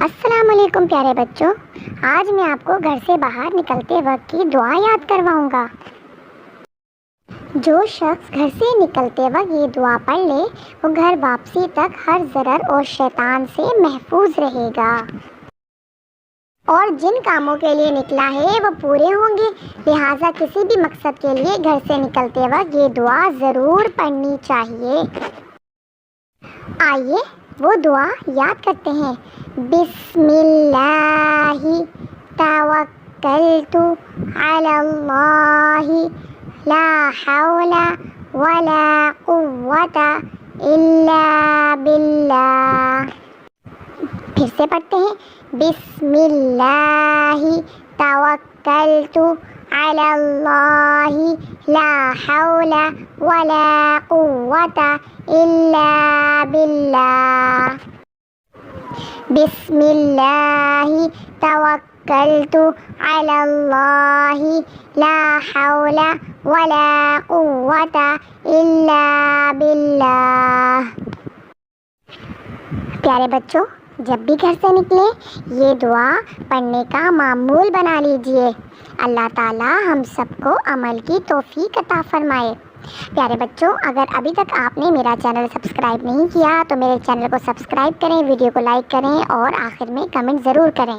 السلام علیکم پیارے بچوں، آج میں آپ کو گھر سے باہر نکلتے وقت کی دعا یاد کرواؤں گا۔ جو شخص گھر سے نکلتے وقت یہ دعا پڑھ لے وہ گھر واپسی تک ہر ضرر اور شیطان سے محفوظ رہے گا، اور جن کاموں کے لیے نکلا ہے وہ پورے ہوں گے۔ لہٰذا کسی بھی مقصد کے لیے گھر سے نکلتے وقت یہ دعا ضرور پڑھنی چاہیے۔ آئیے وہ دعا یاد کرتے ہیں۔ بسم اللہ توکلت علی اللہ لا حول ولا قوت الا باللہ۔ پھر سے پڑھتے ہیں۔ بسم اللہ توکلت علی اللہ لا حول ولا قوت الا باللہ۔ بسم اللہ توکلت علی اللہ لا حول ولا قوت الا باللہ۔ پیارے بچوں، جب بھی گھر سے نکلیں یہ دعا پڑھنے کا معمول بنا لیجئے۔ اللہ تعالی ہم سب کو عمل کی توفیق عطا فرمائے۔ پیارے بچوں، اگر ابھی تک آپ نے میرا چینل سبسکرائب نہیں کیا تو میرے چینل کو سبسکرائب کریں، ویڈیو کو لائک کریں اور آخر میں کمنٹ ضرور کریں۔